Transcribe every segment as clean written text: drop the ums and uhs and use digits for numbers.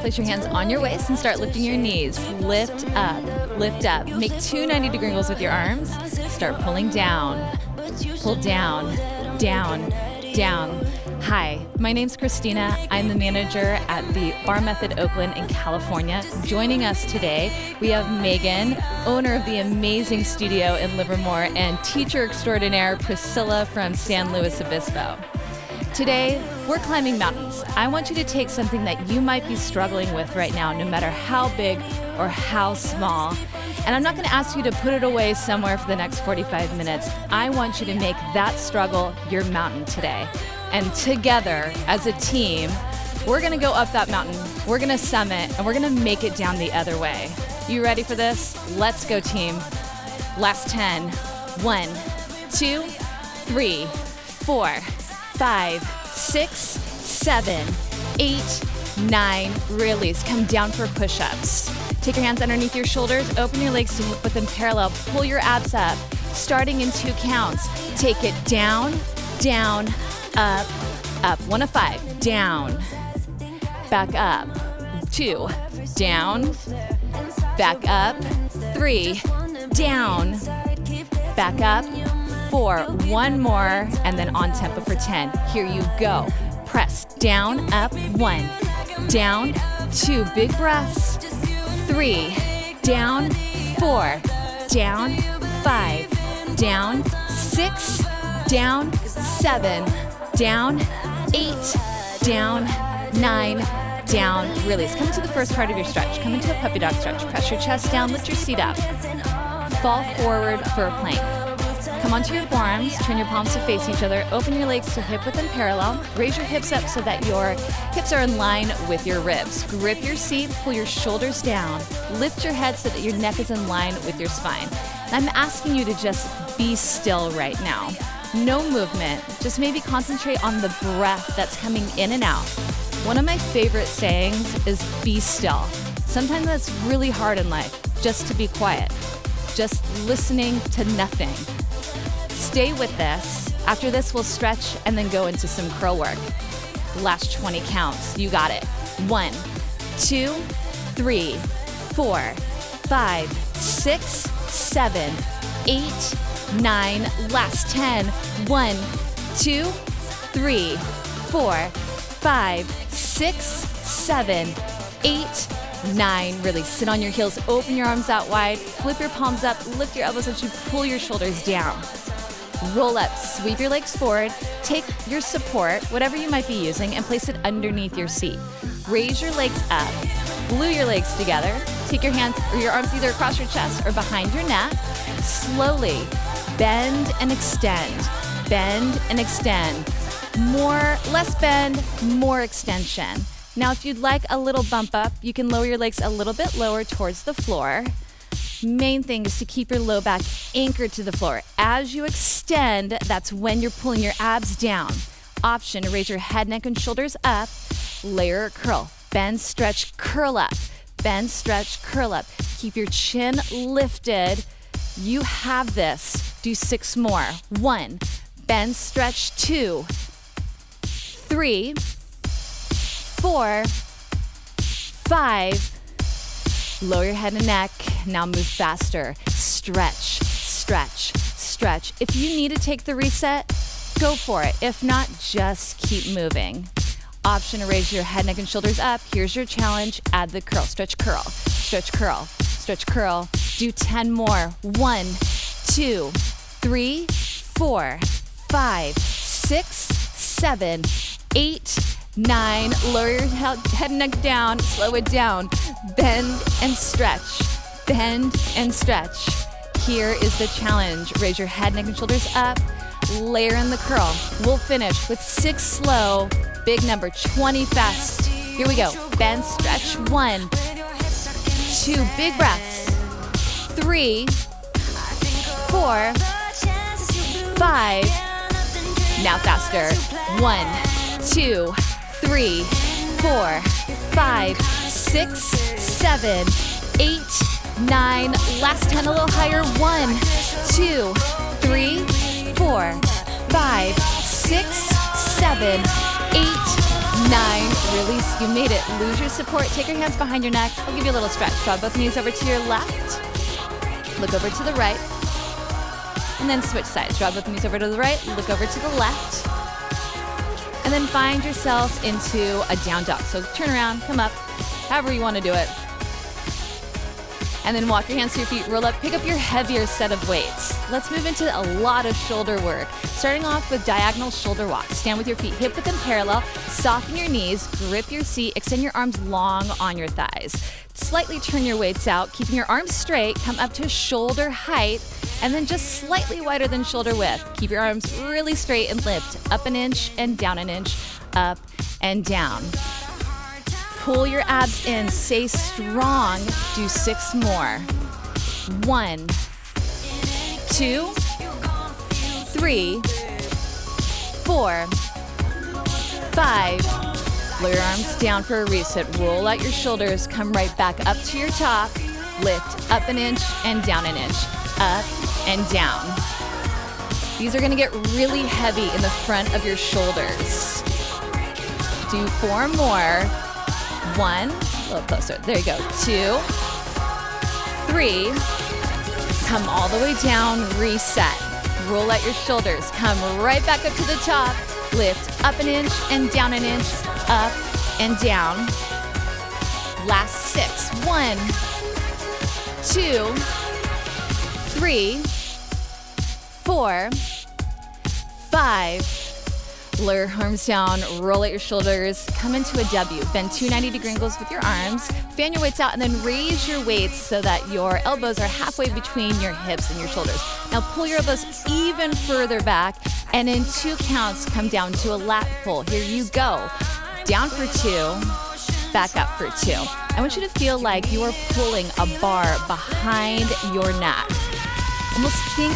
Place your hands on your waist and start lifting your knees. Lift up, lift up. Make two 90-degree angles with your arms. Start pulling down. Pull down, down, down. Hi, my name's Kristina. I'm the manager at the Barre Method Oakland in California. Joining us today, we have Megan, owner of the amazing studio in Livermore, and teacher extraordinaire Priscilla from San Luis Obispo. Today, we're climbing mountains. I want you to take something that you might be struggling with right now, no matter how big or how small. And I'm not going to ask you to put it away somewhere for the next 45 minutes. I want you to make that struggle your mountain today. And together, as a team, we're going to go up that mountain, we're going to summit, and we're going to make it down the other way. You ready for this? Let's go, team. Last 10. 1, 2, 3, 4, 5, 6, 7, 8, 9. Release. Come down for push-ups. Take your hands underneath your shoulders. Open your legs to hip width and parallel. Pull your abs up. Starting in 2 counts. Take it down, down, up, up. 1 to 5. Down. Back up. 2. Down. Back up. 3. Down. Back up. 4. 1 more. And then on tempo for 10. Here you go. Press. Down, up. 1. Down. 2. Big breaths. 3. Down. 4. Down. 5. Down. 6. Down. 7. Down, 8, down, 9, down, release. Come into the first part of your stretch. Come into a puppy dog stretch. Press your chest down, lift your seat up. Fall forward for a plank. Come onto your forearms, turn your palms to face each other, open your legs to hip width and parallel. Raise your hips up so that your hips are in line with your ribs. Grip your seat, pull your shoulders down. Lift your head so that your neck is in line with your spine. And I'm asking you to just be still right now. No movement, just maybe concentrate on the breath that's coming in and out. One of my favorite sayings is be still. Sometimes that's really hard in life, just to be quiet, just listening to nothing. Stay with this. After this, we'll stretch and then go into some curl work. Last 20 counts, you got it. 1, 2, 3, 4, 5, 6, 7, 8, 9, last 10. 1, 2, 3, 4, 5, 6, 7, 8, 9. Release. Sit on your heels, open your arms out wide, flip your palms up, lift your elbows as you pull your shoulders down. Roll up, sweep your legs forward, take your support, whatever you might be using, and place it underneath your seat. Raise your legs up, glue your legs together, take your hands or your arms either across your chest or behind your neck. Slowly bend and extend, bend and extend. Less bend, more extension. Now, if you'd like a little bump up, you can lower your legs a little bit lower towards the floor. Main thing is to keep your low back anchored to the floor. As you extend, that's when you're pulling your abs down. Option to raise your head, neck, and shoulders up. Layer or curl. Bend, stretch, curl up. Bend, stretch, curl up. Keep your chin lifted. You have this. Do 6 more. 1, bend, stretch. 2, 3, 4, 5. Lower your head and neck. Now move faster. Stretch, stretch, stretch. If you need to take the reset, go for it. If not, just keep moving. Option to raise your head, neck, and shoulders up. Here's your challenge. Add the curl. Stretch, curl. Stretch, curl. Stretch, curl. Do 10 more. 1, 2, 3, 4, 5, 6, 7, 8, 9. Lower your head and neck down. Slow it down. Bend and stretch. Bend and stretch. Here is the challenge. Raise your head, neck, and shoulders up. Layer in the curl. We'll finish with 6 slow. Big number. 20 fast. Here we go. Bend, stretch. 1, 2. Big breaths. 3, 4, 5. Now faster. 1, 2, 3, 4, 5, 6, 7, 8, 9. Last 10, a little higher. 1, 2, 3, 4, 5, 6, 7, 8, 9, release, you made it. Lose your support, take your hands behind your neck. I'll give you a little stretch. Draw both knees over to your left. Look over to the right. And then switch sides. Draw both knees over to the right, look over to the left. And then find yourself into a down dog. So turn around, come up, however you want to do it. And then walk your hands to your feet, roll up, pick up your heavier set of weights. Let's move into a lot of shoulder work. Starting off with diagonal shoulder walks. Stand with your feet hip width and parallel, soften your knees, grip your seat, extend your arms long on your thighs. Slightly turn your weights out, keeping your arms straight, come up to shoulder height, and then just slightly wider than shoulder width. Keep your arms really straight and lift up an inch and down an inch, up and down. Pull your abs in, stay strong, do 6 more. 1, 2, 3, 4, 5. Lower your arms down for a reset. Roll out your shoulders, come right back up to your top. Lift up an inch and down an inch, up and down. These are gonna get really heavy in the front of your shoulders. Do 4 more. 1, a little closer, there you go. 2, 3, come all the way down, reset. Roll out your shoulders, come right back up to the top, lift up an inch and down an inch, up and down. Last 6, 1, 2, 3, 4, 5. Lower your arms down, roll out your shoulders, come into a W. Bend 2 90-degree angles with your arms. Fan your weights out and then raise your weights so that your elbows are halfway between your hips and your shoulders. Now pull your elbows even further back and in 2 counts, come down to a lat pull. Here you go. Down for 2, back up for 2. I want you to feel like you are pulling a bar behind your neck. Almost think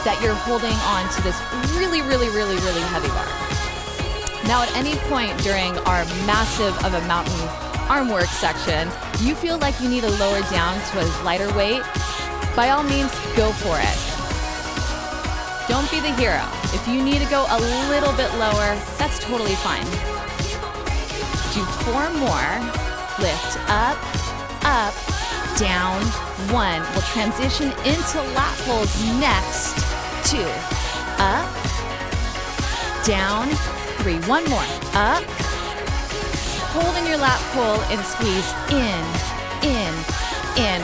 that you're holding on to this really, really, really, really heavy bar. Now at any point during our massive of a mountain arm work section, you feel like you need to lower down to a lighter weight, by all means, go for it. Don't be the hero. If you need to go a little bit lower, that's totally fine. Do 4 more. Lift up, up, down, 1. We'll transition into lat pulls next. 2, up, down, 3. 1 more, up, holding your lat pull and squeeze in.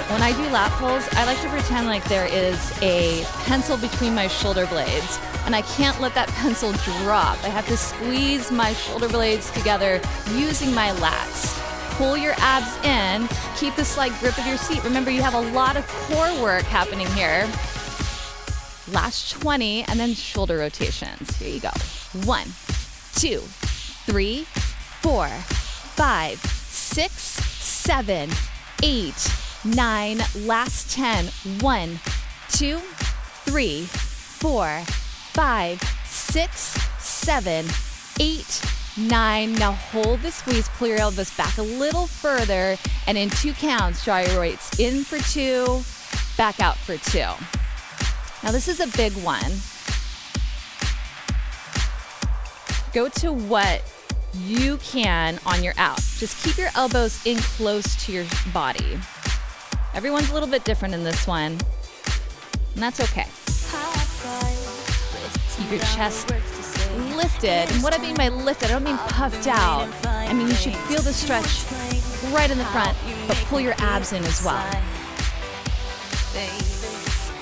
When I do lat pulls, I like to pretend like there is a pencil between my shoulder blades and I can't let that pencil drop. I have to squeeze my shoulder blades together using my lats. Pull your abs in, keep the slight grip of your seat. Remember, you have a lot of core work happening here. Last 20, and then shoulder rotations. Here you go. 1, 2, 3, 4, 5, 6, 7, 8, 9. Last 10. 1, 2, 3, 4, 5, 6, 7, 8, 9. Now hold the squeeze, pull your elbows back a little further, and in 2 counts, draw your weights in for 2, back out for 2. Now this is a big one. Go to what you can on your out. Just keep your elbows in close to your body. Everyone's a little bit different in this one, and that's okay. Keep your chest lifted. And what I mean by lifted, I don't mean puffed out. I mean you should feel the stretch right in the front, but pull your abs in as well.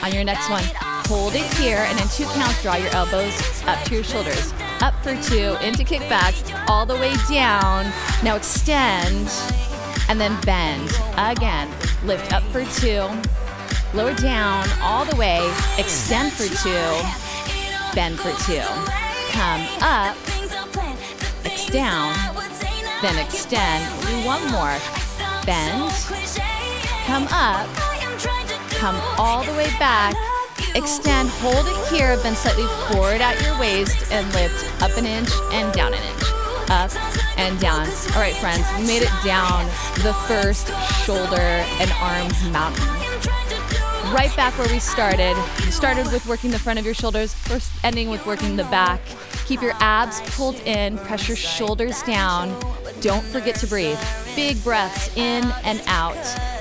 On your next one, hold it here, and in 2 counts, draw your elbows up to your shoulders. Up for 2, into kickbacks, all the way down. Now extend, and then bend. Again, lift up for 2, lower down, all the way, extend for 2, bend for 2. Come up, down, then extend. Do 1 more. Bend, come up, come all the way back, extend, hold it here, bend slightly forward at your waist, and lift up an inch and down an inch, up and down. All right, friends, we made it down the first shoulder and arms mountain. Right back where we started. We started with working the front of your shoulders. We're ending with working the back. Keep your abs pulled in, press your shoulders down. Don't forget to breathe. Big breaths in and out.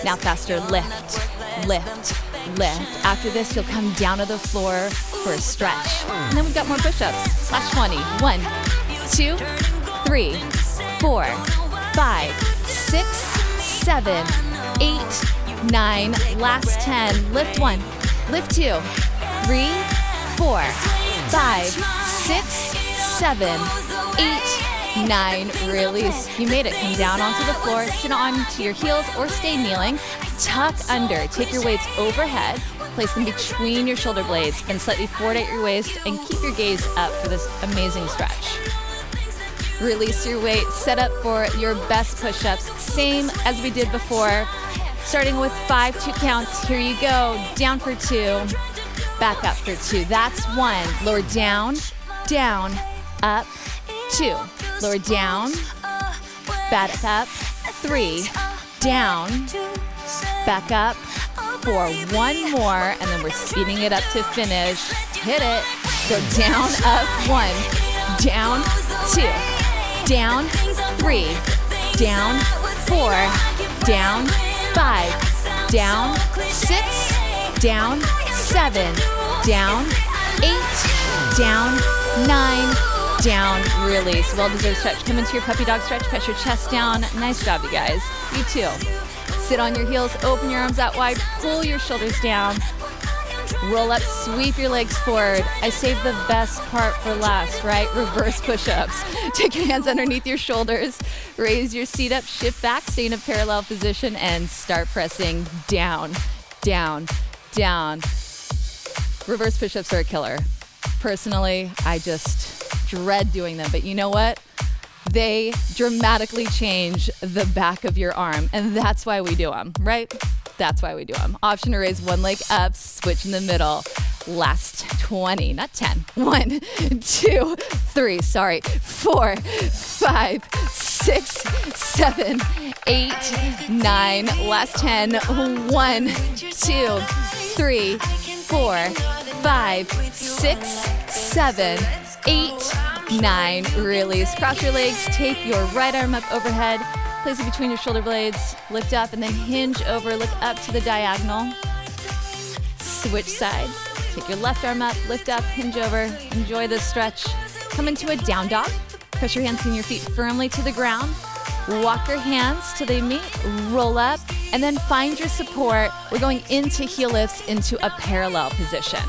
Now faster, lift, lift, lift. After this, you'll come down to the floor for a stretch. And then we've got more push-ups. Last 20. 1, 2, 3, 4, 5, 6, 7, 8, 9. Last 10. Lift 1, lift 2, 3, 4, 5, 6, 7, 8, 9. Release. You made it. Come down onto the floor, sit onto your heels or stay kneeling. Tuck under. Take your weights overhead. Place them between your shoulder blades. Bend slightly forward at your waist and keep your gaze up for this amazing stretch. Release your weight. Set up for your best push-ups. Same as we did before. Starting with 5 2 counts. Here you go. Down for 2. Back up for 2. That's 1. Lower down, down, up, 2. Lower down, back up, 3. Down, back up, 4. 1 more, and then we're speeding it up to finish. Hit it. Go down, up, 1. Down, 2. Down, 3. Down, 4. Down, 5. Down, 6. Down, 7. Down, 8. Down, 9. Down, release. Well-deserved stretch. Come into your puppy dog stretch. Press your chest down. Nice job, you guys. You too. Sit on your heels. Open your arms out wide. Pull your shoulders down. Roll up. Sweep your legs forward. I saved the best part for last, right? Reverse push-ups. Take your hands underneath your shoulders. Raise your seat up. Shift back. Stay in a parallel position and start pressing down, down, down. Reverse push-ups are a killer. Personally, I just dread doing them, but you know what? They dramatically change the back of your arm, and that's why we do them, right? That's why we do them. Option to raise one leg up, switch in the middle. Last 20, not 10. 1, 2, 3, 4, 5, 6, 7, 8, 9. Last 10. 1, 2, 3, 4, 5, 6, 7, 8, 9. Release. Cross your legs. Take your right arm up overhead. Place it between your shoulder blades. Lift up and then hinge over. Look up to the diagonal. Switch sides. Take your left arm up. Lift up. Hinge over. Enjoy this stretch. Come into a down dog. Press your hands and your feet firmly to the ground. Walk your hands till they meet. Roll up. And then find your support. We're going into heel lifts into a parallel position.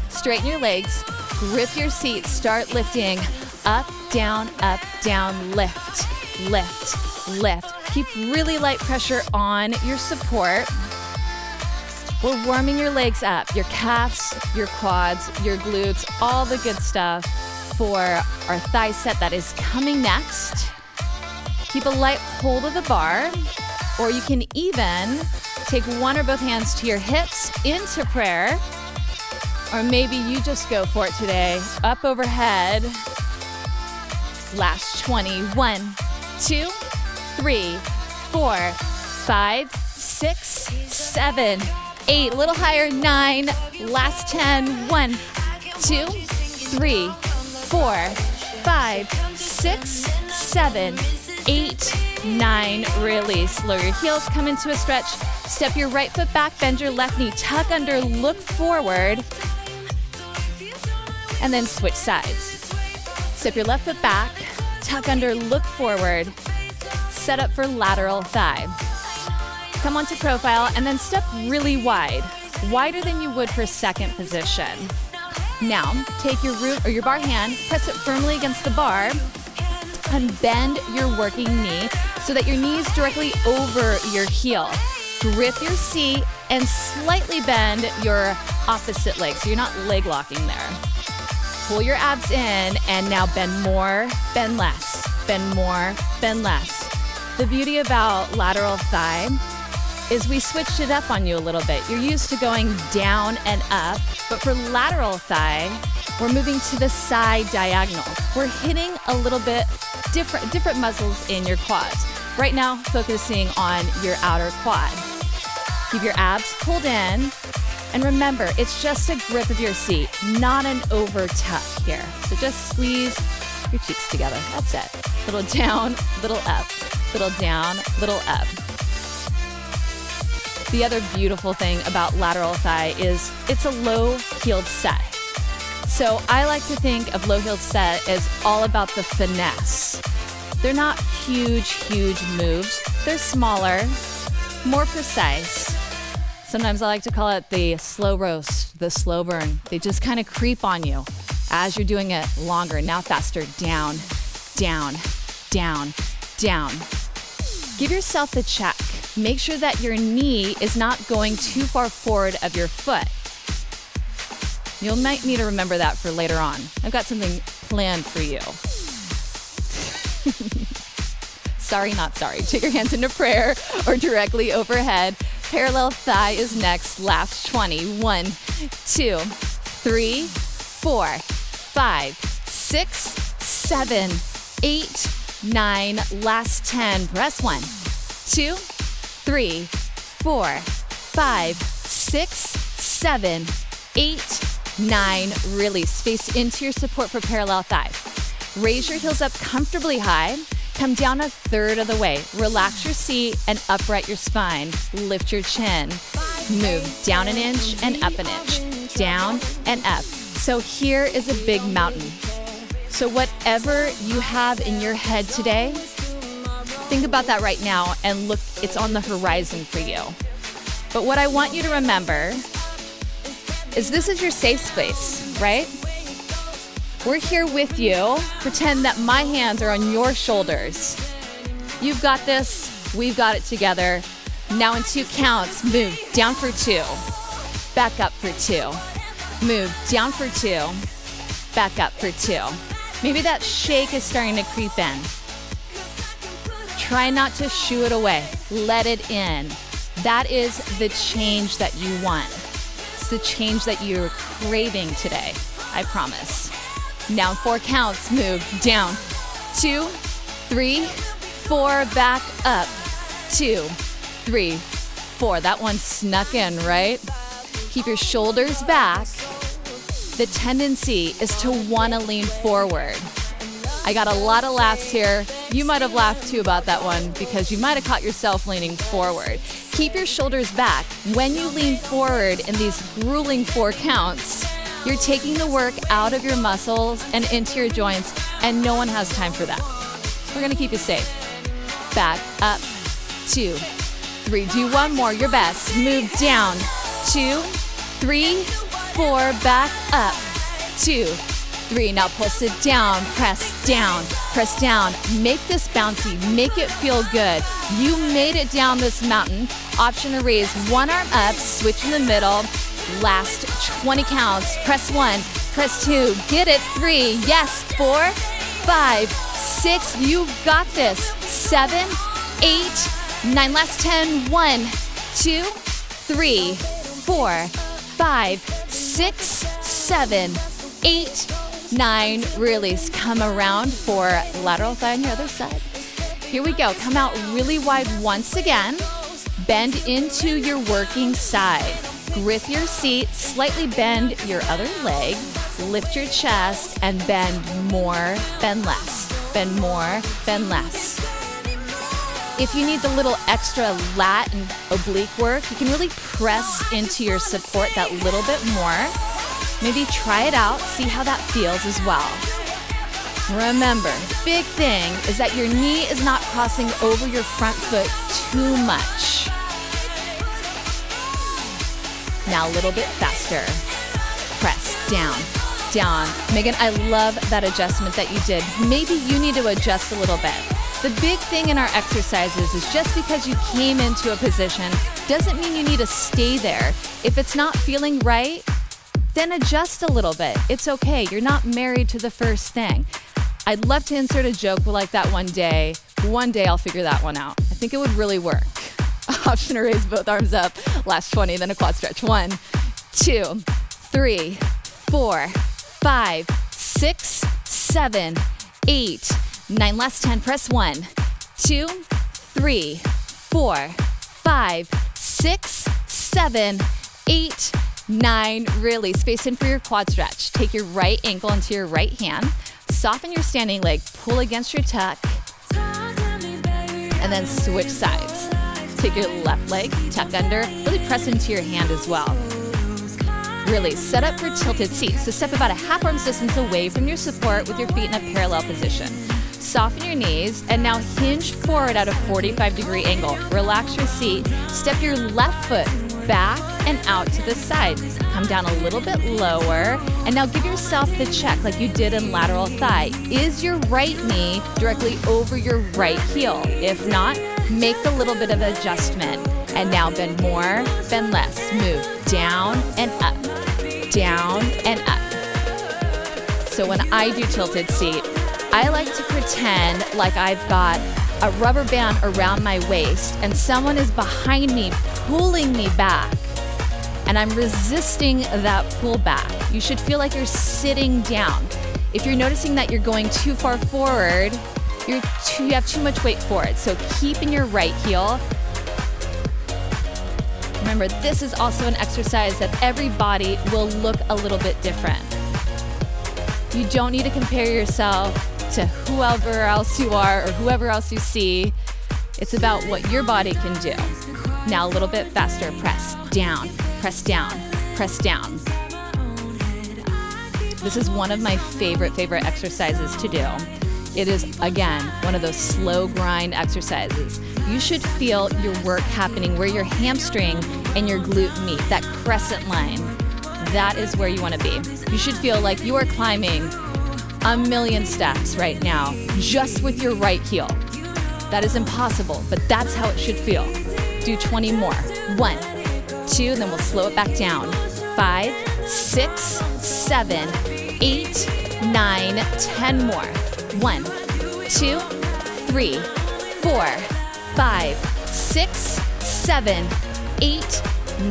Straighten your legs. Grip your seat. Start lifting. Up, down, lift, lift, lift. Keep really light pressure on your support. We're warming your legs up, your calves, your quads, your glutes, all the good stuff for our thigh set that is coming next. Keep a light hold of the bar, or you can even take one or both hands to your hips into prayer, or maybe you just go for it today. Up overhead. Last 20. 1, 2, 3, 4, 5, 6, 7, 8. A little higher. 9. Last 10. 1, 2, 3, 4, 5, 6, 7, 8, 9. Release. Lower your heels. Come into a stretch. Step your right foot back. Bend your left knee. Tuck under. Look forward. And then switch sides. Step your left foot back, tuck under, look forward, set up for lateral thigh. Come onto profile and then step really wide, wider than you would for second position. Now, take your root or your bar hand, press it firmly against the bar, and bend your working knee so that your knee is directly over your heel. Grip your seat and slightly bend your opposite leg so you're not leg locking there. Pull your abs in and now bend more, bend less, bend more, bend less. The beauty about lateral thigh is we switched it up on you a little bit. You're used to going down and up, but for lateral thigh, we're moving to the side diagonal. We're hitting a little bit different muscles in your quads. Right now, focusing on your outer quad. Keep your abs pulled in. And remember, it's just a grip of your seat, not an over tuck here. So just squeeze your cheeks together. That's it. Little down, little up, little down, little up. The other beautiful thing about lateral thigh is it's a low-heeled set. So I like to think of low-heeled set as all about the finesse. They're not huge moves. They're smaller, more precise. Sometimes I like to call it the slow roast, the slow burn. They just kind of creep on you as you're doing it longer. Now faster, down, down, down, down. Give yourself the check. Make sure that your knee is not going too far forward of your foot. You might need to remember that for later on. I've got something planned for you. Sorry, not sorry. Take your hands into prayer or directly overhead. Parallel thigh is next. Last 20. 1, 2, 3, 4, 5, 6, 7, 8, 9. Last 10. Press 1, 2, 3, 4, 5, 6, 7, 8, 9. Release. Face into your support for parallel thigh. Raise your heels up comfortably high. Come down a third of the way. Relax your seat and upright your spine. Lift your chin. Move down an inch and up an inch. Down and up. So here is a big mountain. So whatever you have in your head today, think about that right now and look, it's on the horizon for you. But what I want you to remember is this is your safe space, right? We're here with you. Pretend that my hands are on your shoulders. You've got this. We've got it together. Now in 2 counts, move down for 2. Back up for 2. Move down for 2. Back up for 2. Maybe that shake is starting to creep in. Try not to shoo it away. Let it in. That is the change that you want. It's the change that you're craving today. I promise. Now 4 counts, move down. 2, 3, 4, back up. 2, 3, 4. That one snuck in, right? Keep your shoulders back. The tendency is to want to lean forward. I got a lot of laughs here. You might have laughed too about that one because you might have caught yourself leaning forward. Keep your shoulders back. When you lean forward in these grueling 4 counts, you're taking the work out of your muscles and into your joints, and no one has time for that. We're gonna keep you safe. Back, up, 2, 3. Do one more, your best. Move down, 2, 3, 4, back up, 2, 3. Now pulse it down, press down, Make this bouncy, make it feel good. You made it down this mountain. Option to raise one arm up, switch in the middle. Last 20 counts. Press 1, press 2, get it. 3, yes, 4, 5, 6. You've got this. 7, 8, 9. Last 10. 1, 2, 3, 4, 5, 6, 7, 8, 9. Release. Come around for lateral thigh on your other side. Here we go. Come out really wide once again. Bend into your working side. Grip your seat, slightly bend your other leg, lift your chest, and bend more, bend less. Bend more, bend less. If you need the little extra lat and oblique work, you can really press into your support that little bit more. Maybe try it out, see how that feels as well. Remember, the big thing is that your knee is not crossing over your front foot too much. Now a little bit faster. Press down, down. Megan, I love that adjustment that you did. Maybe you need to adjust a little bit. The big thing in our exercises is just because you came into a position doesn't mean you need to stay there. If it's not feeling right, then adjust a little bit. It's okay. You're not married to the first thing. I'd love to insert a joke like that one day. One day I'll figure that one out. I think it would really work. Option to raise both arms up. Last 20, then a quad stretch. 1, 2, 3, 4, 5, 6, 7, 8, 9. Last 10. Press 1, 2, 3, 4, 5, 6, 7, 8, 9, really space in for your quad stretch. Take your right ankle into your right hand. Soften your standing leg, pull against your tuck, and then switch sides. Take your left leg, tuck under, really press into your hand as well. Really set up for tilted seat. So step about a half arm's distance away from your support with your feet in a parallel position. Soften your knees and now hinge forward at a 45-degree angle. Relax your seat. Step your left foot back and out to the side. Come down a little bit lower and now give yourself the check like you did in lateral thigh. Is your right knee directly over your right heel? If not, make a little bit of adjustment. And now bend more, bend less. Move down and up, down and up. So when I do tilted seat, I like to pretend like I've got a rubber band around my waist and someone is behind me pulling me back, and I'm resisting that pull back. You should feel like you're sitting down. If you're noticing that you're going too far forward, you have too much weight forward. So keep in your right heel. Remember, this is also an exercise that every body will look a little bit different. You don't need to compare yourself to whoever else you are or whoever else you see. It's about what your body can do. Now a little bit faster. Press down, press down, press down. This is one of my favorite exercises to do. It is, again, one of those slow grind exercises. You should feel your work happening where your hamstring and your glute meet, that crescent line. That is where you want to be. You should feel like you are climbing a million steps right now, just with your right heel. That is impossible, but that's how it should feel. Do 20 more. 1, 2, and then we'll slow it back down. 5, 6, 7, 8, 9, 10 more. 1, 2, 3, 4, 5, 6, 7, 8,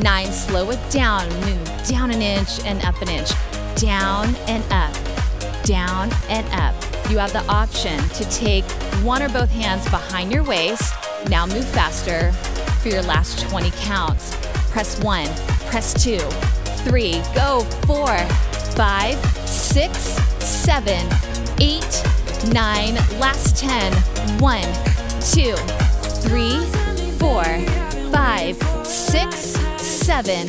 9. Slow it down. Move down an inch and up an inch. Down and up. Down and up. You have the option to take one or both hands behind your waist. Now move faster for your last 20 counts. Press 1, press 2, 3, go 4, 5, 6, 7, 8, 9, last 10. 1, 2, 3, 4, 5, 6, 7,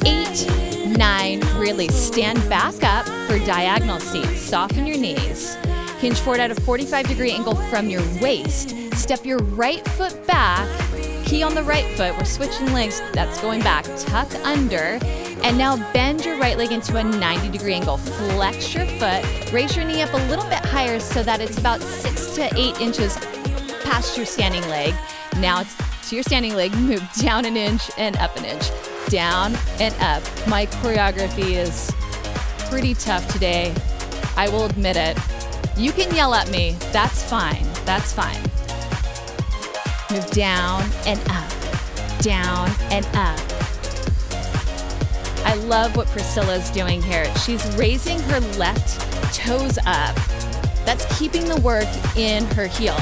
8, 9. Really stand back up for diagonal seat. Soften your knees. Hinge forward at a 45-degree angle from your waist. Step your right foot back. Key on the right foot. We're switching legs. That's going back. Tuck under. And now bend your right leg into a 90-degree angle. Flex your foot. Raise your knee up a little bit higher so that it's about 6 to 8 inches past your standing leg. Now to your standing leg, move down an inch and up an inch. Down and up. My choreography is pretty tough today. I will admit it. You can yell at me. That's fine. That's fine. Move down and up. Down and up. I love what Priscilla's doing here. She's raising her left toes up. That's keeping the work in her heel.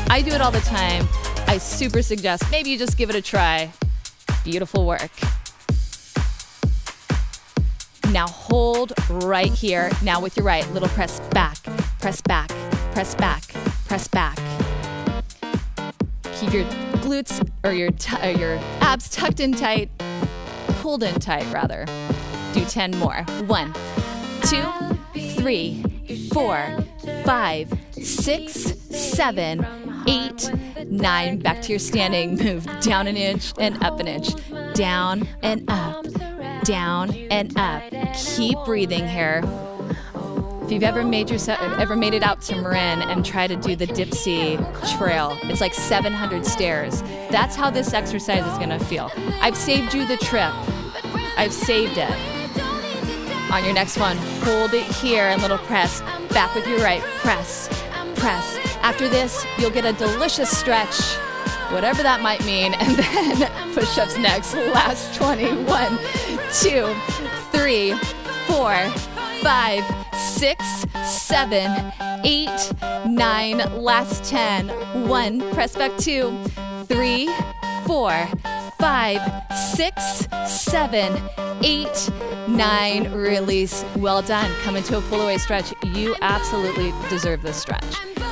I do it all the time. I super suggest maybe you just give it a try. Beautiful work. Now hold right here. Now with your right, little press back, press back, press back, press back. Keep your glutes or your abs tucked in tight, pulled in tight rather. Do 10 more. 1, 2, 3, 4, 5, 6, 7, 8, 9. Back to your standing. Move down an inch and up an inch. Down and up. Down and up. Keep breathing here. If you've ever made it out to Marin and try to do the Dipsy Trail, it's like 700 stairs. That's how this exercise is gonna feel. I've saved you the trip. I've saved it. On your next one, hold it here and little press. Back with your right. Press, press. After this, you'll get a delicious stretch, whatever that might mean, and then push-ups next. Last 20. 1, 2, 3, 4, 5, 6, 7, 8, 9. Last 10. 1, press back. 2, 3, 4, 5, 6, 7, 8, 9, release. Well done. Come into a pull away stretch. You absolutely deserve this stretch.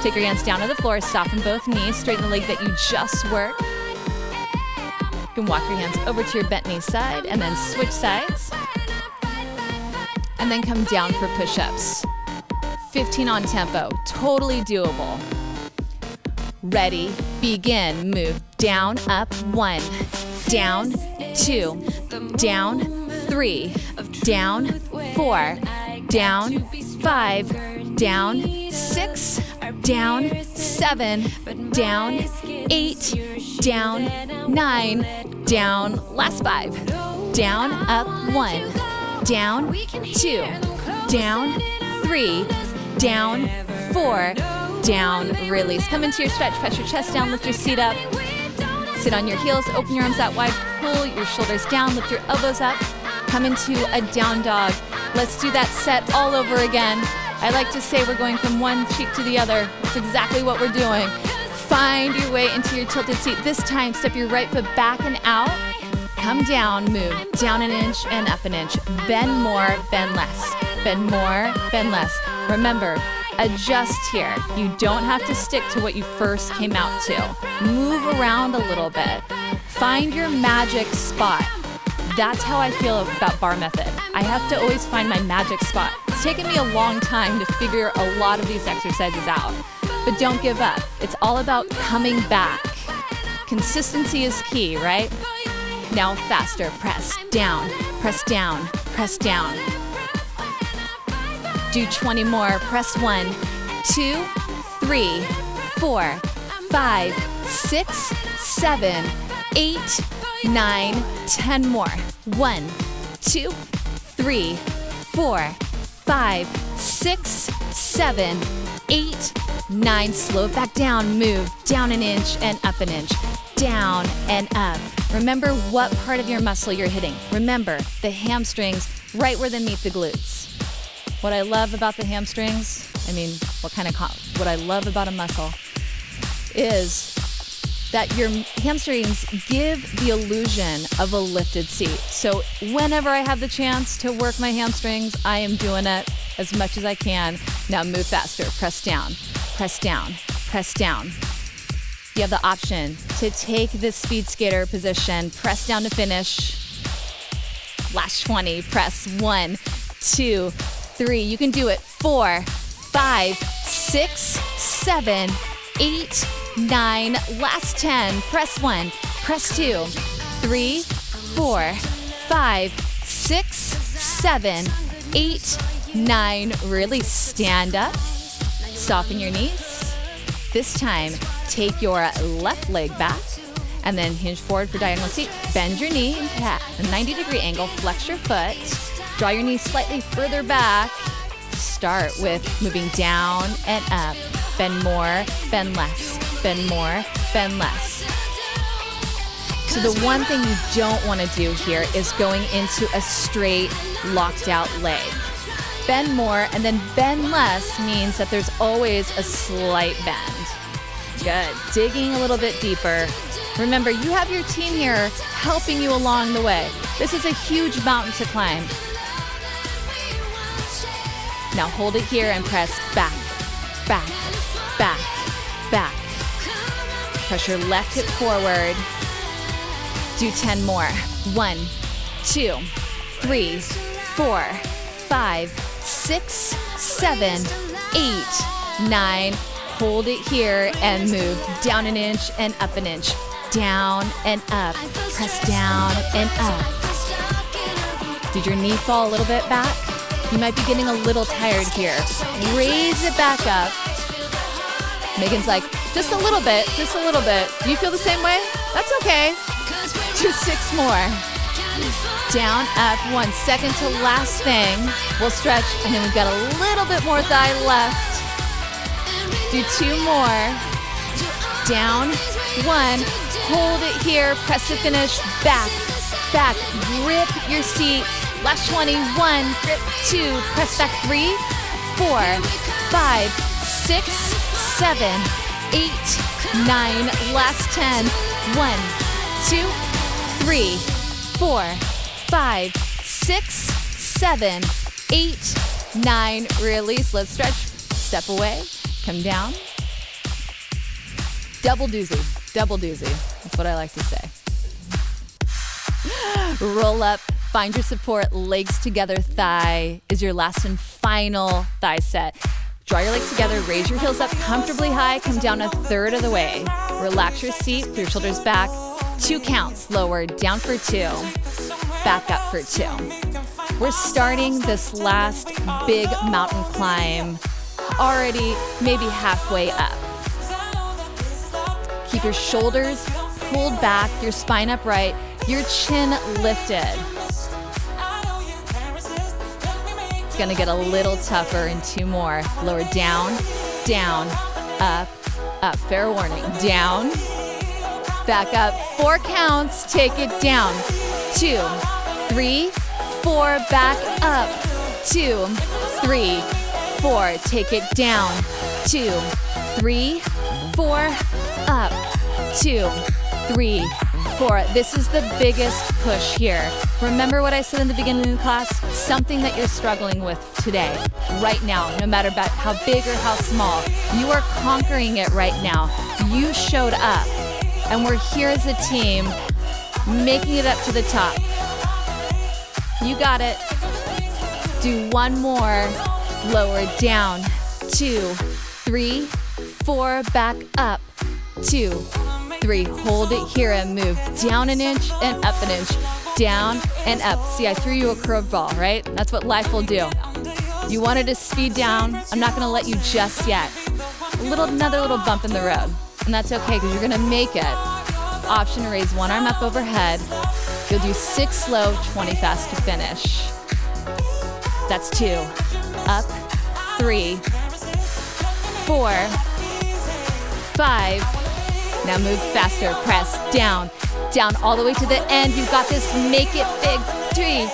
Take your hands down to the floor, soften both knees, straighten the leg that you just worked. You can walk your hands over to your bent knee side and then switch sides. And then come down for push-ups. 15 on tempo, totally doable. Ready, begin, move. Down, up, 1, down, 2, down, 3, down, 4, down, 5, down, 6, down, 7, down, 8, down, 9, down, last 5, down, up, 1, down, 2, down, 3, down, 4, down, release. Come into your stretch, press your chest down, lift your seat up. Sit on your heels, open your arms out wide, pull your shoulders down, lift your elbows up. Come into a down dog. Let's do that set all over again. I like to say we're going from one cheek to the other. That's exactly what we're doing. Find your way into your tilted seat. This time, step your right foot back and out. Come down, move down an inch and up an inch. Bend more, bend less. Bend more, bend less. Remember, adjust here. You don't have to stick to what you first came out to. Move around a little bit. Find your magic spot. That's how I feel about bar method. I have to always find my magic spot. It's taken me a long time to figure a lot of these exercises out. But don't give up. It's all about coming back. Consistency is key, right? Now faster. Press down, press down, press down. Do 20 more. Press 1, 2, 3, 4, 5, 6, 7, 8, 9, 10 more. 1, 2, 3, 4, 5, 6, 7, 8, 9. Slow it back down. Move down an inch and up an inch. Down and up. Remember what part of your muscle you're hitting. Remember the hamstrings right where they meet the glutes. What I love about the hamstrings, what I love about a muscle is that your hamstrings give the illusion of a lifted seat. So whenever I have the chance to work my hamstrings, I am doing it as much as I can. Now move faster. Press down, press down, press down. You have the option to take this speed skater position, press down to finish. Last 20, press 1, 2, 3. You can do it. 4, 5, 6, 7, 8, 9. Last 10. Press 1, press 2, 3, 4, 5, 6, 7, 8, 9. Really stand up. Soften your knees. This time, take your left leg back and then hinge forward for diagonal seat. Bend your knee at a 90-degree angle. Flex your foot. Draw your knees slightly further back. Start with moving down and up. Bend more, bend less. Bend more, bend less. So the one thing you don't want to do here is going into a straight, locked out leg. Bend more and then bend less means that there's always a slight bend. Good. Digging a little bit deeper. Remember, you have your team here helping you along the way. This is a huge mountain to climb. Now hold it here and press back, back, back, back. Press your left hip forward. Do 10 more. 1, 2, 3, 4, 5, 6, 7, 8, 9. Hold it here and move down an inch and up an inch. Down and up. Press down and up. Did your knee fall a little bit back? You might be getting a little tired here. Raise it back up. Megan's like, just a little bit, just a little bit. Do you feel the same way? That's okay. Do 6 more. Down, up, 1 second to last thing. We'll stretch, and then we've got a little bit more thigh left. Do 2 more. Down, 1. Hold it here. Press to finish. Back, back. Grip your seat. Last 20. 1, grip, 2. Press back. 3, 4, 5, 6, 7, 8, 9. Last 10. 1, 2, 3, 3, 4, 5, 6, 7, 8, 9. Release. Let's stretch. Step away. Come down. Double doozy. Double doozy. That's what I like to say. Roll up. Find your support. Legs together. Thigh is your last and final thigh set. Draw your legs together. Raise your heels up comfortably high. Come down a third of the way. Relax your seat. Put your shoulders back. 2 counts. Lower. Down for 2. Back up for 2. We're starting this last big mountain climb already maybe halfway up. Keep your shoulders pulled back, your spine upright, your chin lifted. It's gonna get a little tougher in 2 more. Lower, down, down, up, up. Fair warning. Down, back up. 4 counts. Take it down. 2, 3, 4. Back up. 2, 3, 4. Take it down. 2, 3, 4. Up. 2, 3, 4. This is the biggest push here. Remember what I said in the beginning of the class? Something that you're struggling with today, right now, no matter about how big or how small. You are conquering it right now. You showed up, and we're here as a team, making it up to the top. You got it. Do 1 more. Lower, down. 2, 3, 4. Back up. 2, 3. Hold it here and move down an inch and up an inch. Down and up. See, I threw you a curveball, right? That's what life will do. You wanted to speed down. I'm not going to let you just yet. Another little bump in the road. And that's okay because you're going to make it. Option to raise 1 arm up overhead. You'll do 6 slow, 20 fast to finish. That's 2. Up, 3, 4, 5. Now move faster. Press down, down all the way to the end. You've got this. Make it big. 3,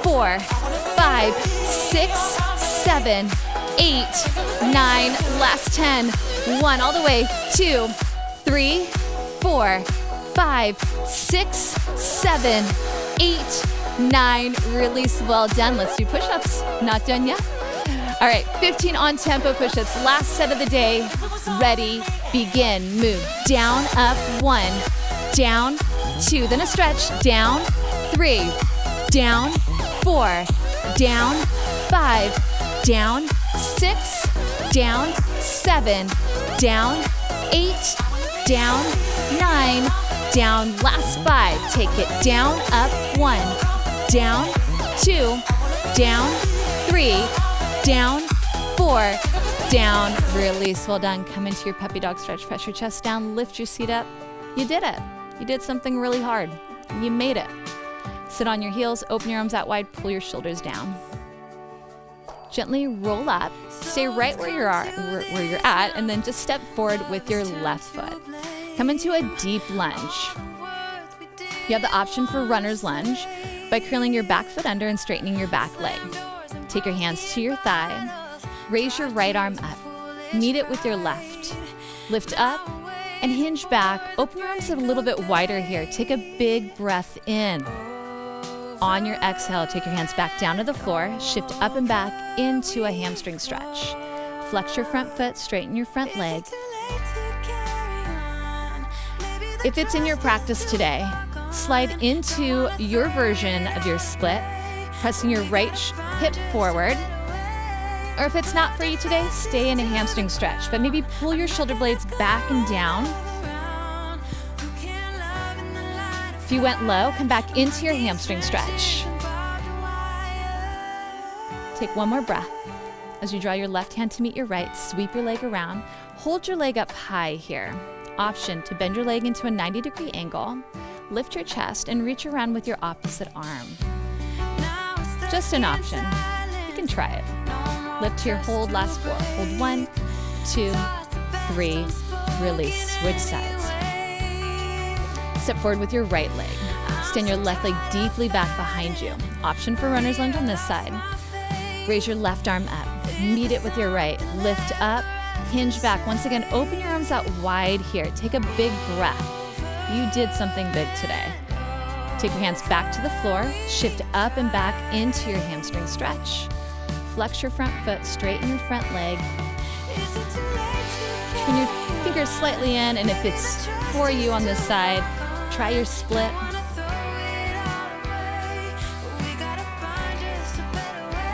4, 5, 6, 7, 8, 9. Last 10. 1 all the way. 2, 3, 4, 5, 6, 7, 8, 9. Release. Well done. Let's do push-ups. Not done yet. All right, 15 on-tempo push-ups. Last set of the day. Ready, begin. Move down, up, 1, down, 2, then a stretch, down, 3, down, 4, down, 5, down, 6, down, 7, down, 8, down, 9, down. Last 5. Take it down, up, 1, down, 2, down, 3, down, 4, down. Release. Well done. Come into your puppy dog stretch. Press your chest down. Lift your seat up. You did it. You did something really hard. You made it. Sit on your heels. Open your arms out wide. Pull your shoulders down. Gently roll up. Stay right where you're at, and then just step forward with your left foot. Come into a deep lunge. You have the option for runner's lunge by curling your back foot under and straightening your back leg. Take your hands to your thigh. Raise your right arm up. Meet it with your left. Lift up and hinge back. Open your arms a little bit wider here. Take a big breath in. On your exhale, take your hands back down to the floor. Shift up and back into a hamstring stretch. Flex your front foot, straighten your front leg. If it's in your practice today, slide into your version of your split, pressing your right hip forward. Or if it's not for you today, stay in a hamstring stretch, but maybe pull your shoulder blades back and down. If you went low, come back into your hamstring stretch. Take 1 more breath. As you draw your left hand to meet your right, sweep your leg around. Hold your leg up high here. Option to bend your leg into a 90-degree angle. Lift your chest and reach around with your opposite arm. Just an option. You can try it. Lift here, hold, last 4. Hold 1, 2, 3, release, switch sides. Step forward with your right leg. Extend your left leg deeply back behind you. Option for runner's lunge on this side. Raise your left arm up. Meet it with your right. Lift up, hinge back. Once again, open your arms out wide here. Take a big breath. You did something big today. Take your hands back to the floor, shift up and back into your hamstring stretch. Flex your front foot, straighten your front leg. Turn your fingers slightly in, and if it's for you on this side, try your split.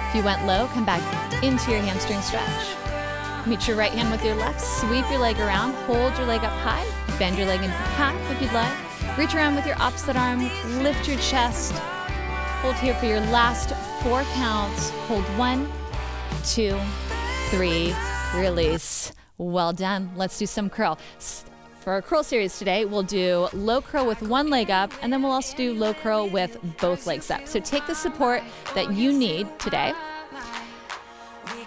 If you went low, come back into your hamstring stretch. Meet your right hand with your left, sweep your leg around, hold your leg up high, bend your leg in half if you'd like. Reach around with your opposite arm, lift your chest. Hold here for your last 4 counts. Hold 1, 2, 3, release. Well done. Let's do some curl. For our curl series today, we'll do low curl with one leg up, and then we'll also do low curl with both legs up. So take the support that you need today.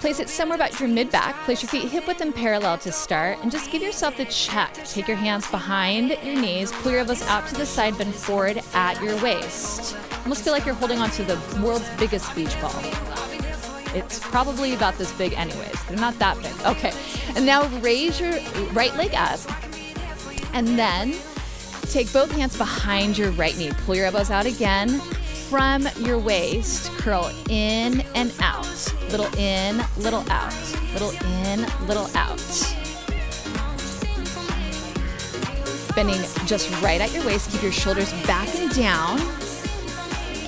Place it somewhere about your mid-back. Place your feet hip width and parallel to start, and just give yourself the check. Take your hands behind your knees, pull your elbows out to the side, bend forward at your waist. Almost feel like you're holding onto the world's biggest beach ball. It's probably about this big anyways. They're not that big. Okay, and now raise your right leg up, and then take both hands behind your right knee. Pull your elbows out again from your waist. Curl in and out. Little in, little out. Little in, little out. Bending just right at your waist. Keep your shoulders back and down.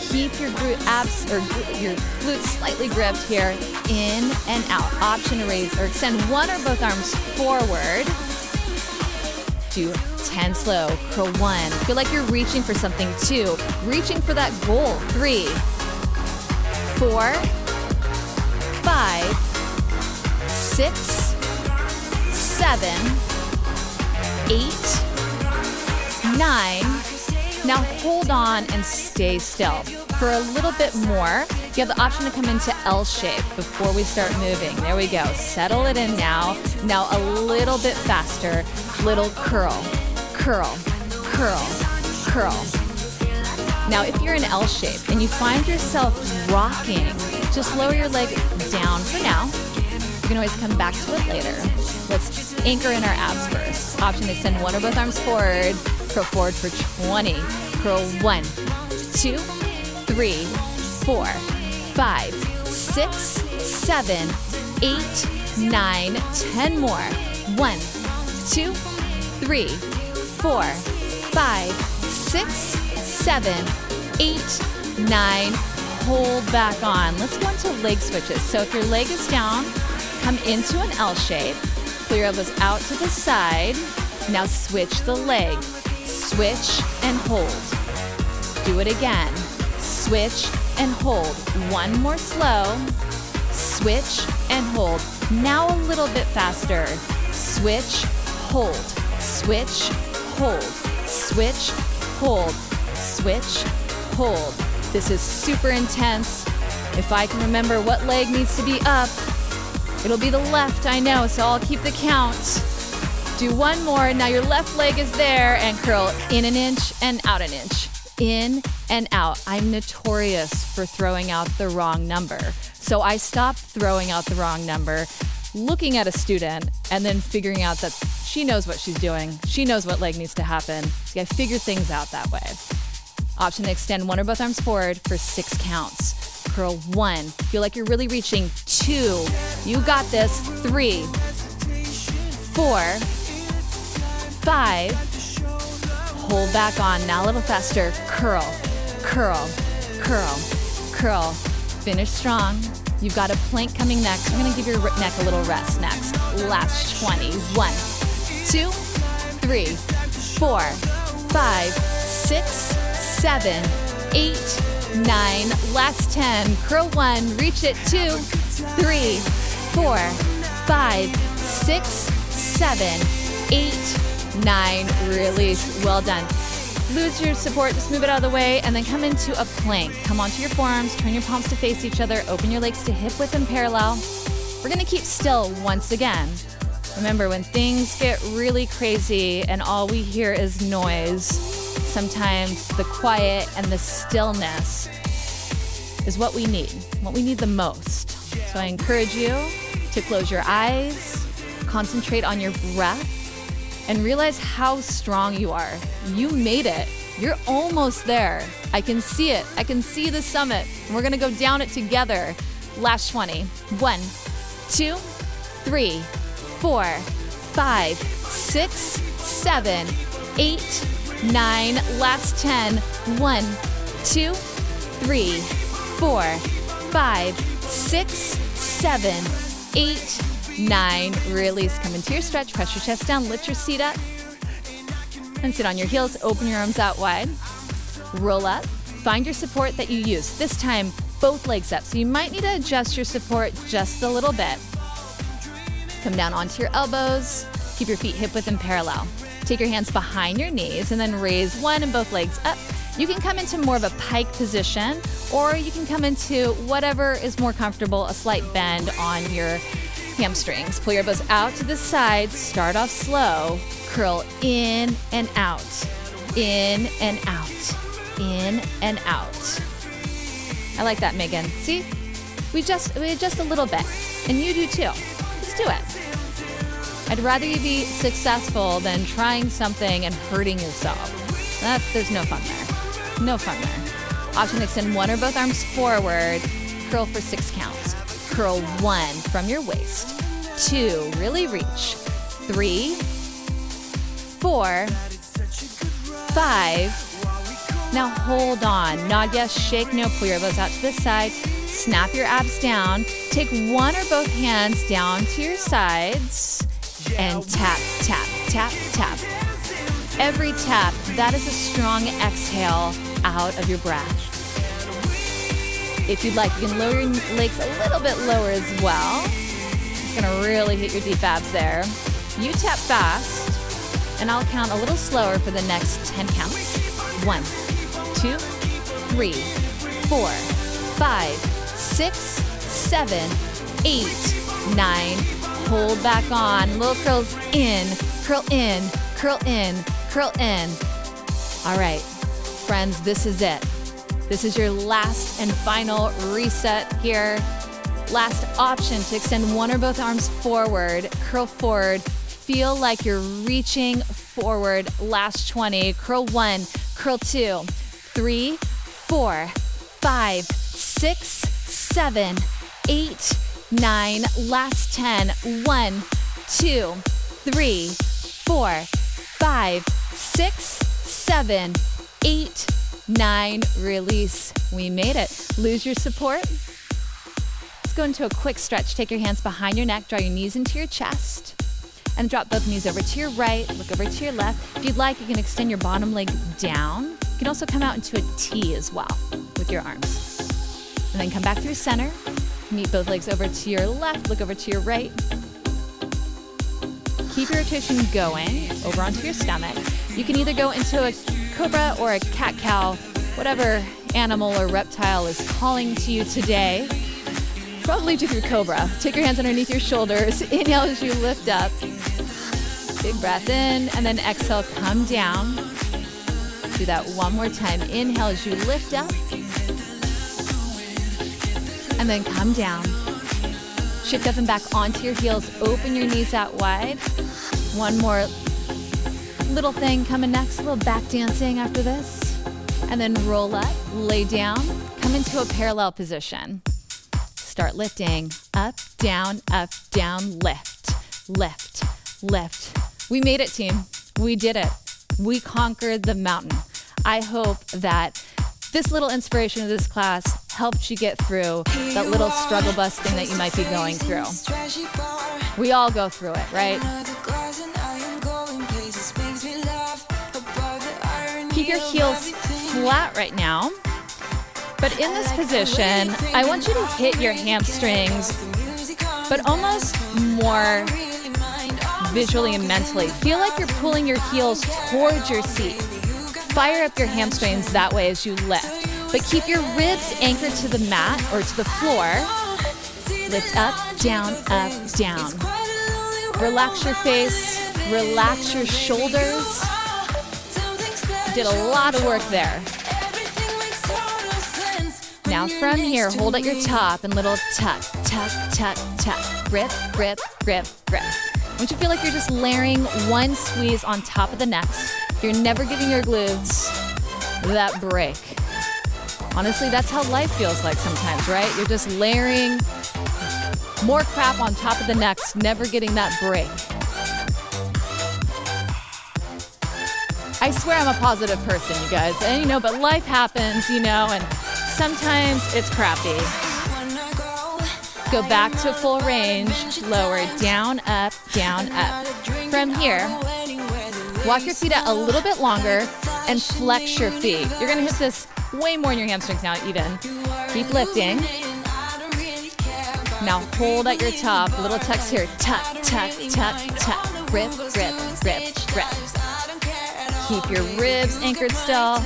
Keep your abs or your glutes slightly gripped here. In and out. Option to raise or extend one or both arms forward. Do 10 slow. Curl 1. Feel like you're reaching for something. 2. Reaching for that goal. 3, 4, 5, 6, 7, 8, 9. Now hold on and stay still. For a little bit more, you have the option to come into L shape before we start moving. There we go. Settle it in now. Now a little bit faster. Little curl, curl, curl, curl. Now if you're in L shape and you find yourself rocking, just lower your leg down for now. You can always come back to it later. Let's anchor in our abs first. Option to extend one or both arms forward. Curl forward for 20. Curl 1, 2, 3, 4, 5, 6, 7, 8, 9, 10 more. 1, 2, 3, 4, 5, 6, 7, 8, 9. Hold back on. Let's go into leg switches. So if your leg is down, come into an L shape. Pull your elbows out to the side. Now switch the leg. Switch and hold. Do it again. Switch and hold. One more slow. Switch and hold. Now a little bit faster. Switch, hold. Switch, hold. Switch, hold. Switch, hold. This is super intense. If I can remember what leg needs to be up, it'll be the left, I know, so I'll keep the count. Do one more. Now your left leg is there, and curl in an inch and out an inch. In and out. I'm notorious for throwing out the wrong number. So I stopped throwing out the wrong number, looking at a student, and then figuring out that she knows what she's doing. She knows what leg needs to happen. So I figure things out that way. Option to extend one or both arms forward for 6 counts. Curl 1. Feel like you're really reaching. 2. You got this. 3, 4, 5. Hold back on. Now a little faster. Curl, curl, curl, curl. Finish strong. You've got a plank coming next. We're going to give your neck a little rest next. Last 20. 1, 2, 3, 4, 5, 6, 7, 8, 9. Last 10. Curl 1. Reach it. 2, 3, 4, 5, 6, 7, 8, 9. Release. Well done. Lose your support. Just move it out of the way and then come into a plank. Come onto your forearms. Turn your palms to face each other. Open your legs to hip width and parallel. We're going to keep still once again. Remember, when things get really crazy and all we hear is noise, sometimes the quiet and the stillness is what we need the most. So I encourage you to close your eyes, concentrate on your breath, and realize how strong you are. You made it. You're almost there. I can see it. I can see the summit. We're gonna go down it together. Last 20. 1, 2, 3, 4, 5, 6, 7, 8, 9. Last 10. 1, 2, 3, 4, 5, 6, 7, 8, 9. Release. Come into your stretch. Press your chest down. Lift your seat up. And sit on your heels. Open your arms out wide. Roll up. Find your support that you use. This time, both legs up. So you might need to adjust your support just a little bit. Come down onto your elbows. Keep your feet hip width and parallel. Take your hands behind your knees and then raise one and both legs up. You can come into more of a pike position, or you can come into whatever is more comfortable, a slight bend on your hamstrings. Pull your elbows out to the side. Start off slow. Curl in and out. In and out. In and out. I like that, Megan. See? We adjust a little bit. And you do too. Let's do it. I'd rather you be successful than trying something and hurting yourself. There's no fun there. No fun there. Option to extend one or both arms forward. Curl for 6 counts. Curl 1 from your waist. 2, really reach. 3, 4, 5. Now hold on. Nod yes, shake no. Pull your elbows out to the side. Snap your abs down. Take one or both hands down to your sides and tap, tap, tap, tap. Every tap, that is a strong exhale out of your breath. If you'd like, you can lower your legs a little bit lower as well. It's gonna really hit your deep abs there. You tap fast, and I'll count a little slower for the next 10 counts. 1, 2, 3, 4, 5, 6, 7, 8, 9. Hold back on. Little curls in, curl in, curl in, curl in. All right, friends, this is it. This is your last and final reset here. Last option to extend one or both arms forward. Curl forward. Feel like you're reaching forward. Last 20. Curl 1, curl 2, 3, 4, 5, 6, 7, 8, 9. Last 10. 1, 2, 3, 4, 5, 6, 7, 8, 9. Release. We made it. Lose your support. Let's go into a quick stretch. Take your hands behind your neck. Draw your knees into your chest. And drop both knees over to your right. Look over to your left. If you'd like, you can extend your bottom leg down. You can also come out into a T as well with your arms. And then come back through center. Meet both legs over to your left. Look over to your right. Keep your rotation going over onto your stomach. You can either go into a cobra or a cat-cow, whatever animal or reptile is calling to you today. Probably lead you through cobra. Take your hands underneath your shoulders. Inhale as you lift up. Big breath in, and then exhale, come down. Do that one more time. Inhale as you lift up. And then come down. Shift up and back onto your heels. Open your knees out wide. One more little thing coming next. A little back dancing after this. And then roll up, lay down, come into a parallel position. Start lifting. Up, down, lift, lift, lift. We made it, team. We did it. We conquered the mountain. I hope that this little inspiration of this class helped you get through that little struggle bus thing that you might be going through. We all go through it, right? Keep your heels flat right now. But in this position, I want you to hit your hamstrings, but almost more visually and mentally. Feel like you're pulling your heels towards your seat. Fire up your hamstrings that way as you lift. But keep your ribs anchored to the mat or to the floor. Lift up, down, down. Relax your face, relax your shoulders. You did a lot of work there. Now from here, hold at your top and little tuck, tuck, tuck, tuck. Grip, grip, grip, grip. I want you to feel like you're just layering one squeeze on top of the next. You're never giving your glutes that break. Honestly, that's how life feels like sometimes, right? You're just layering more crap on top of the next, never getting that break. I swear I'm a positive person, you guys. And but life happens, and sometimes it's crappy. Go back to full range, lower, down, up, down, up. From here, walk your feet out a little bit longer and flex your feet. You're gonna hit this way more in your hamstrings now, even. Keep lifting. Now hold at your top, little tucks here. Tuck, tuck, tuck, tuck. Rip, rip, rip, rip. Keep your ribs anchored still.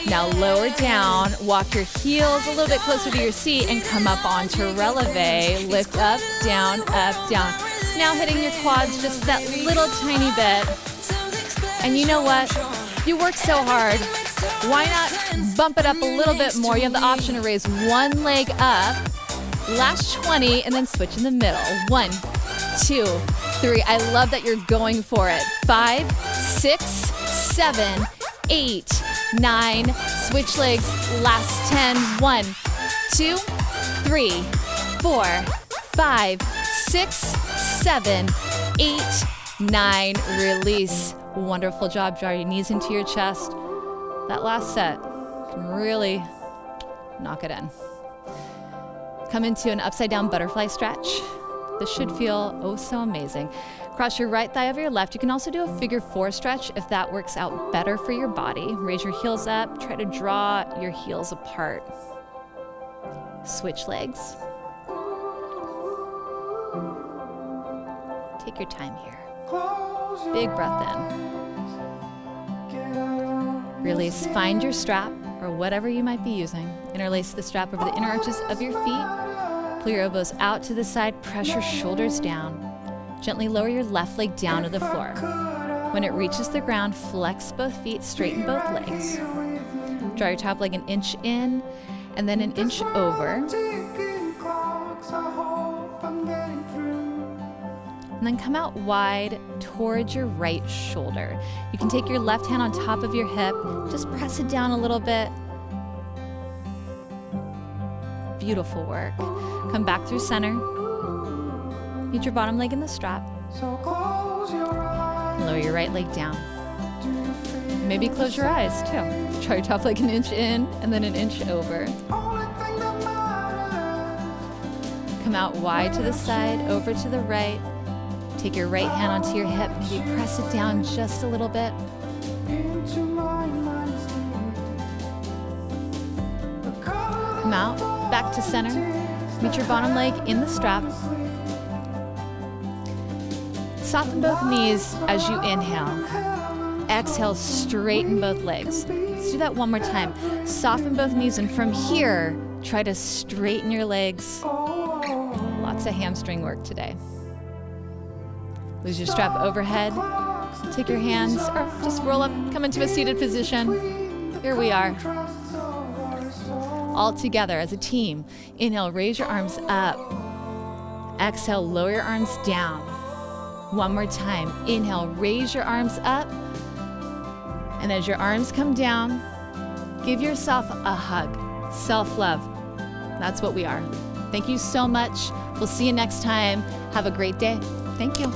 Now lower down, walk your heels a little bit closer to your seat and come up onto releve. Lift up, down, down. Now hitting your quads just that little tiny bit. And you know what? You work so hard. Why not bump it up a little bit more? You have the option to raise one leg up, last 20, and then switch in the middle. 1, 2, 3. I love that you're going for it. 5, 6, 7, 8, 9. Switch legs, last 10. 1, 2, 3, 4, 5, 6, 7, 8, 9. Release. Wonderful job. Draw your knees into your chest. That last set can really knock it in. Come into an upside down butterfly stretch. This should feel oh so amazing. Cross your right thigh over your left. You can also do a figure 4 stretch if that works out better for your body. Raise your heels up. Try to draw your heels apart. Switch legs. Take your time here. Big breath in. Release. Find your strap or whatever you might be using. Interlace the strap over the inner arches of your feet. Pull your elbows out to the side. Press your shoulders down. Gently lower your left leg down to the floor. When it reaches the ground, flex both feet, straighten both legs. Draw your top leg an inch in and then an inch over. And then come out wide towards your right shoulder. You can take your left hand on top of your hip, just press it down a little bit. Beautiful work. Come back through center. Meet your bottom leg in the strap. Lower your right leg down. Maybe close your eyes too. Try your top leg an inch in and then an inch over. Come out wide to the side, over to the right. Take your right hand onto your hip, maybe press it down just a little bit. Come out, back to center. Meet your bottom leg in the strap. Soften both knees as you inhale. Exhale, straighten both legs. Let's do that one more time. Soften both knees, and from here, try to straighten your legs. Lots of hamstring work today. Lose your strap overhead. Take your hands, or just roll up, come into a seated position. Here we are. All together as a team. Inhale, raise your arms up. Exhale, lower your arms down. One more time. Inhale, raise your arms up. And as your arms come down, give yourself a hug. Self-love. That's what we are. Thank you so much. We'll see you next time. Have a great day. Thank you.